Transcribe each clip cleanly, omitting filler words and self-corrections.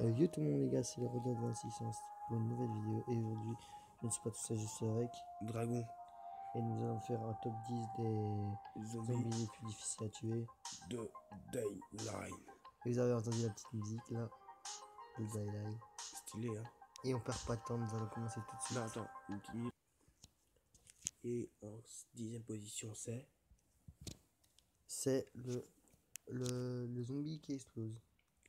Yo tout le monde les gars, c'est le Rodin 2600 pour une nouvelle vidéo et aujourd'hui je ne suis pas tout seul, je suis avec Dragon. et nous allons faire un top 10 des zombies les plus difficiles à tuer de Dayline. Vous avez entendu la petite musique là de Dayline. Stylé hein. Et on perd pas de temps, nous allons commencer tout de suite. Non attends, une petite minute. Et en 10ème position c'est le zombie qui explose.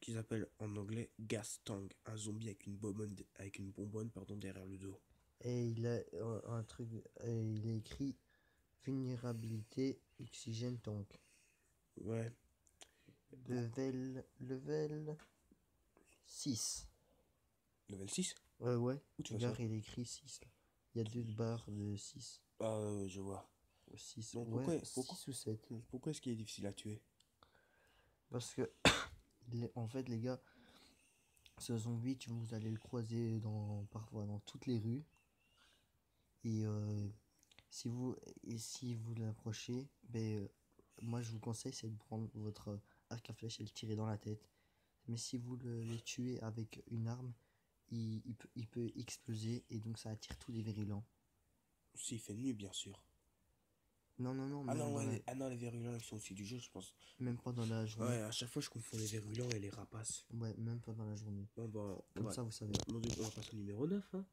Qui s'appelle en anglais Gas Tank, un zombie avec une bonbonne derrière le dos. Et il a un truc, il est écrit vulnérabilité oxygène tank. Ouais. Level 6. Level 6. Ouais. Où tu vois Regarde, ça? il est écrit 6 là. Il y a deux barres de 6. Ah je vois. 6, Donc, ouais, pourquoi 6 ou 7. Pourquoi est-ce qu'il est difficile à tuer? Parce que, en fait, les gars, ce zombie, vous allez le croiser parfois dans toutes les rues. Et si vous l'approchez, moi je vous conseille, c'est de prendre votre arc à flèche et le tirer dans la tête. Mais si vous le tuez avec une arme, il peut exploser et donc ça attire tous les virulents. S'il fait nuit bien sûr. Non, Ah non, les virulents ils sont aussi du jeu je pense. même pas dans la journée. Ouais, à chaque fois je confonds les virulents et les rapaces. Ouais, même pas dans la journée. Bon bah, Comme ça vous savez. on va passer au numéro 9 hein.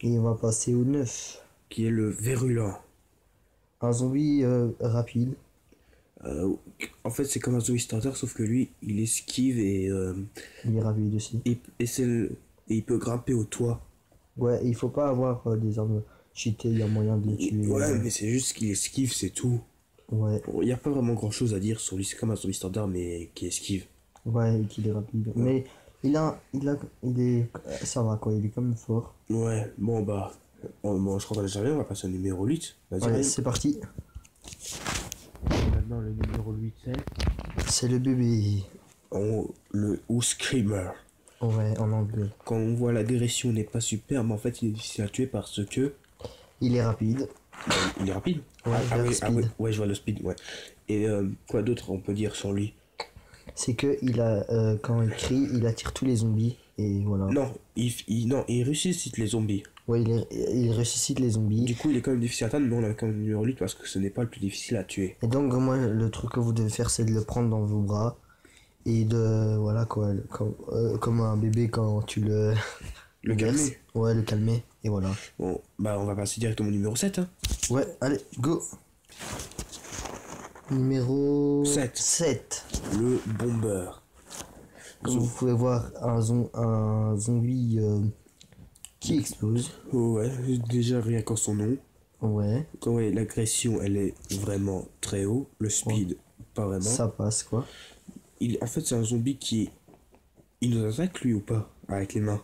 Et on va passer au 9. Qui est le virulent. Un zombie rapide. En fait, c'est comme un zombie starter, sauf que lui, il esquive et Il est rapide aussi. et il peut grimper au toit. Ouais, il faut pas avoir des armes cheatées, il y a moyen de les tuer. Ouais, mais c'est juste qu'il esquive, c'est tout. Ouais. Il n'y a pas vraiment grand chose à dire sur lui, c'est comme un zombie standard, mais qui esquive. Ouais, qu'il est rapide. Ouais. Mais ça va quoi, il est quand même fort. Ouais, bon bah, je crois qu'on a déjà rien, on va passer au numéro 8. Vas-y, ouais, c'est parti. Maintenant, le numéro 8, c'est le bébé. Le Screamer. Ouais, en anglais. Quand on voit l'agression n'est pas super, mais en fait, il est difficile à tuer parce que... Il est rapide. Il est rapide. Ouais, oui, ouais, je vois le speed, ouais. Et quoi d'autre on peut dire sur lui? C'est que quand il crie, il attire tous les zombies et voilà. Non, il ressuscite les zombies. Ouais, il ressuscite les zombies. Du coup, il est quand même difficile à atteindre, mais on a quand même le numéro 8 parce que ce n'est pas le plus difficile à tuer. Et donc, moi, le truc que vous devez faire, c'est de le prendre dans vos bras et voilà quoi, comme un bébé quand tu le calmer. Ouais, le calmer et voilà. Bon, bah on va passer directement au numéro 7 hein. Ouais, allez, go. Numéro 7. Le Bomber. Comme vous pouvez voir, un zombie qui explose. Ouais, déjà rien qu'en son nom. Ouais. Ouais, l'agression, elle est vraiment très haut. Le speed, pas vraiment. Ça passe quoi. En fait, c'est un zombie il nous attaque lui ou pas? Avec les mains.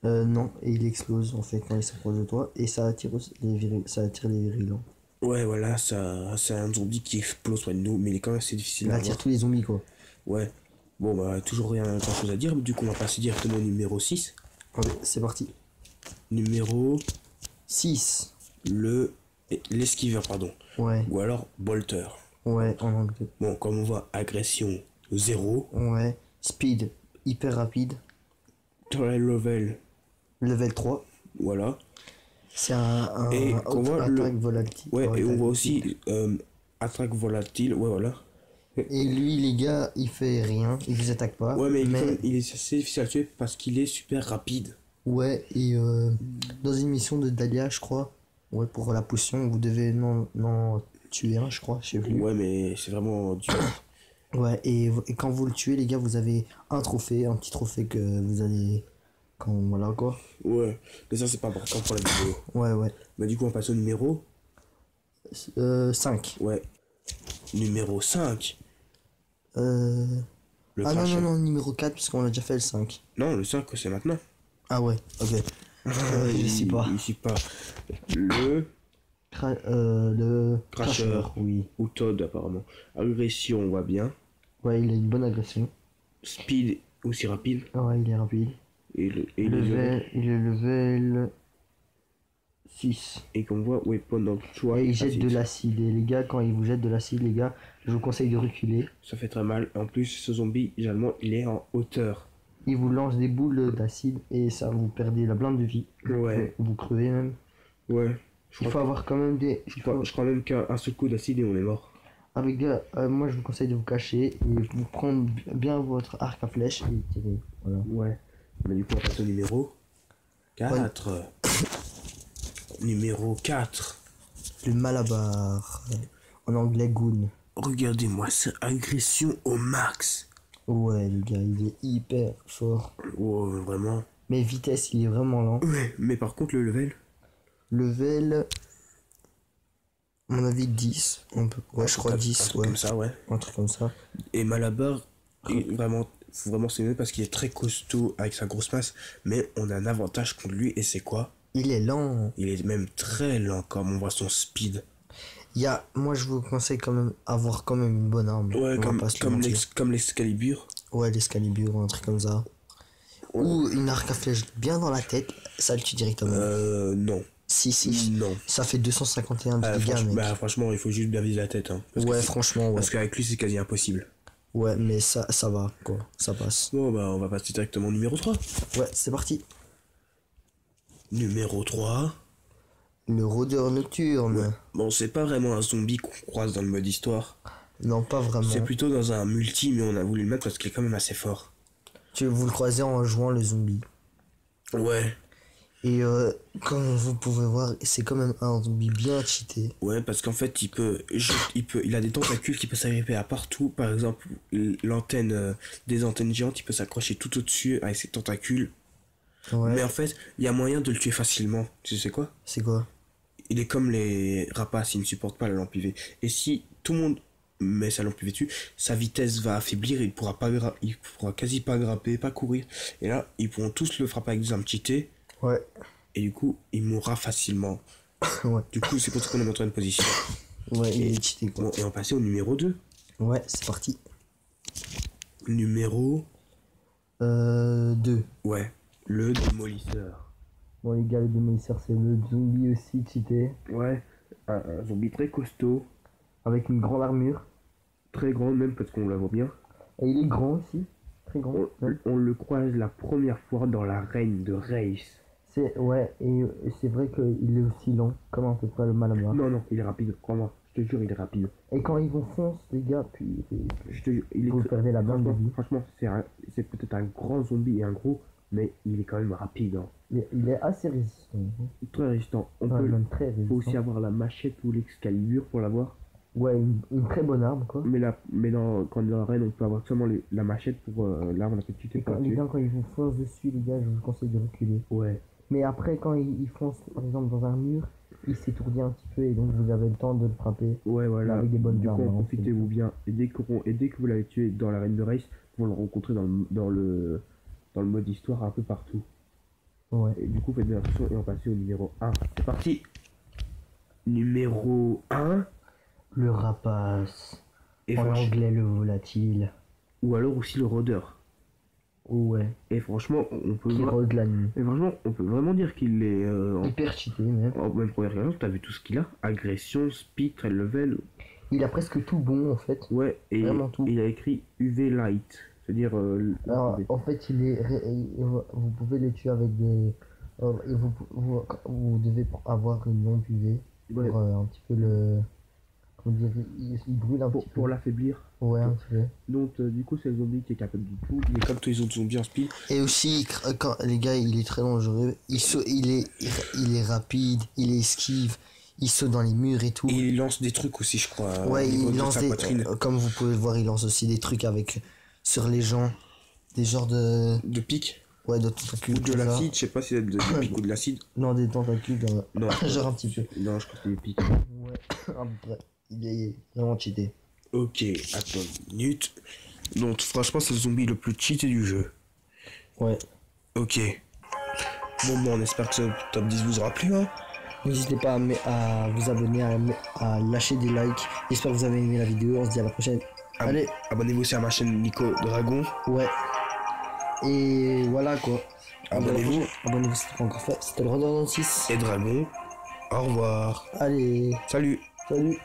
Non, et il explose en fait quand il s'approche de toi et ça attire les virulents. Ouais, voilà, c'est un zombie qui explose près de nous, mais il est quand même assez difficile à voir. Il attire tous les zombies quoi. Ouais. Bon, bah, toujours rien grand chose à dire, du coup, on va passer directement au numéro 6. Allez, c'est parti. Numéro 6. L'esquiveur, pardon. Ouais. Ou alors Bolter. Ouais, en anglais. Bon, comme on voit, agression 0. Ouais. Speed, hyper rapide. Level 3. Voilà. C'est un attaque volatile. Ouais, et on voit aussi attaque volatile, ouais, voilà. Et lui, les gars, il fait rien, il vous attaque pas. Ouais, mais il est assez difficile à tuer parce qu'il est super rapide. Ouais, et dans une mission de Dahlia, je crois, ouais, pour la potion, vous devez non tuer un, je crois, je sais plus. Ouais, mais c'est vraiment dur. Ouais, et quand vous le tuez, les gars, vous avez un petit trophée que vous allez... Voilà quoi. Ouais, mais ça c'est pas important pour la vidéo. Ouais. Mais du coup on passe au numéro 5. Ouais. Numéro 5. Non, numéro 4 puisqu'on a déjà fait le 5. Non, le 5 c'est maintenant. Ah ouais, ok. Je sais pas. Je sais pas. Le Crasher, oui. Ou Todd apparemment. Agression, on voit bien. Ouais, il a une bonne agression. Speed, aussi rapide. Ouais, il est rapide. Il est level 6. Et qu'on voit weapon of Et choice. il jette de l'acide. Et les gars, quand il vous jette de l'acide, les gars, je vous conseille de reculer. Ça fait très mal. En plus, ce zombie, généralement, il est en hauteur. Il vous lance des boules d'acide et ça vous perdez la blinde de vie. Ouais. Vous crevez même. Ouais. Il faut avoir quand même des. Je crois même qu'un seul coup d'acide et on est mort. Ah les gars, moi je vous conseille de vous cacher et vous prendre bien votre arc à flèche et tirer. Voilà. Ouais. Mais du coup, on passe au numéro 4. Numéro 4. Le malabar. En anglais, goon. Regardez-moi ça, agression au max. Ouais, les gars, il est hyper fort. Oh, vraiment. Mais vitesse, il est vraiment lent. Ouais, mais par contre, le level. Level. À mon avis, 10. Ouais, je crois 10. Ouais. Comme ça, ouais. Un truc comme ça. Et Malabar, vraiment, faut vraiment s'aimer parce qu'il est très costaud avec sa grosse masse. Mais on a un avantage contre lui et c'est quoi? Il est lent. Il est même très lent comme on voit son speed. Moi je vous conseille quand même avoir quand même une bonne arme. Ouais, comme l'Excalibur. Ouais, l'Excalibur ou un truc comme ça. Ouais. Ou une arc à flèche bien dans la tête, ça le tue directement. Non. Si. Non. Ça fait 251 de dégâts, mec. Bah, franchement, il faut juste bien viser la tête. Hein, ouais, franchement, ouais. Parce qu'avec lui, c'est quasi impossible. Ouais, mais ça va, quoi. Ça passe. Bon, bah, on va passer directement au numéro 3. Ouais, c'est parti. Numéro 3. Le rôdeur nocturne. Ouais. Bon, c'est pas vraiment un zombie qu'on croise dans le mode histoire. Non, pas vraiment. C'est plutôt dans un multi, mais on a voulu le mettre parce qu'il est quand même assez fort. Vous le croisez en jouant le zombie. Ouais. Et comme vous pouvez voir, c'est quand même un zombie bien cheaté. Ouais, parce qu'en fait, il a des tentacules qui peuvent s'arriver à partout. Par exemple, l'antenne, des antennes géantes, il peut s'accrocher tout au-dessus avec ses tentacules. Ouais. Mais en fait, il y a moyen de le tuer facilement. Tu sais quoi? C'est quoi? Il est comme les rapaces, il ne supporte pas la lampe UV. Et si tout le monde met sa lampe UV dessus, sa vitesse va affaiblir, il pourra quasi pas grimper, pas courir. Et là, ils pourront tous le frapper avec des armes cheatées. Ouais. Et du coup, il mourra facilement. Ouais. Du coup, c'est pour ça qu'on est montré une position. Ouais, il est cheaté, quoi. Bon, et on passait au numéro 2. Ouais, c'est parti. Numéro 2. Ouais, le démolisseur. Bon les gars, le démolisseur c'est le zombie aussi cheaté. Ouais, un zombie très costaud. Avec une grande armure. Très grande même parce qu'on la voit bien. Et il est grand aussi. Très grand. On le croise la première fois dans l'arène de Race. Ouais, et c'est vrai qu'il est aussi lent, comme à peu près le malabar. Non, il est rapide, crois-moi. Je te jure, il est rapide. Et quand ils vous foncent, les gars, puis je te jure, vous perdez la blinde de vie. Franchement, c'est peut-être un grand zombie et un gros, mais il est quand même rapide. Hein. Il est assez résistant. Très résistant. On peut même très résistant. Faut aussi avoir la machette ou l'Excalibur pour l'avoir. Ouais, une très bonne arme, quoi. Mais quand dans l'arène, on peut avoir seulement la machette pour l'arme la plus tuer. Les gars, quand ils vous foncent dessus, les gars, je vous conseille de reculer. Ouais. Mais après, quand ils foncent, par exemple, dans un mur, il s'étourdit un petit peu et donc vous avez le temps de le frapper. Ouais, voilà. Avec des bonnes du armes. coup, profitez-vous bien. Et dès que vous l'avez tué dans l'arène de race, vous le rencontrez dans le mode histoire un peu partout. Ouais. Et du coup, faites bien attention et on passe au numéro 1. C'est parti. Numéro 1. Le rapace. Et en anglais, le volatile. Ou alors aussi le rôdeur. Ouais. Et franchement, on peut. Qui rôde la nuit. Et franchement, on peut vraiment dire qu'il est. Hyper cheaté, même. En même première réaction, t'as vu tout ce qu'il a? Agression, speed, trade level. Il a presque tout bon en fait. Ouais, et vraiment tout. Il a écrit UV Light. C'est-à-dire. Alors, en fait, vous pouvez le tuer avec des. Et vous devez avoir une lampe UV pour un petit peu le. Comment dire, il brûle un petit peu. Pour l'affaiblir. Ouais, un petit peu. Donc, du coup, c'est le zombie qui est capable de tout. Il est comme tous les autres zombies en speed. Et aussi, quand les gars, il est très dangereux. Il est rapide, il esquive. Il saute dans les murs et tout. Et il lance des trucs aussi, je crois. Ouais, il lance comme vous pouvez le voir, il lance aussi des trucs sur les gens. Des genres de. De pics. Ouais, de tentacules. Ou de l'acide, je sais pas si c'est de pics ou de l'acide. Non, des tentacules, non. Genre un petit peu. Non, je crois que c'est des pics. Ouais, à peu près. Il est vraiment cheaté. Ok, attends une minute. Donc, franchement, c'est le zombie le plus cheaté du jeu. Ouais. Ok. Bon, on espère que ce top 10 vous aura plu, hein. N'hésitez pas à vous abonner, à lâcher des likes. J'espère que vous avez aimé la vidéo. On se dit à la prochaine. Allez. Abonnez-vous aussi à ma chaîne Nico Dragon. Ouais. Et voilà quoi. Abonnez-vous. Abonnez-vous si ce n'est pas encore fait. C'était le Rôdeur 6. Et Dragon. Au revoir. Allez, Salut. salut.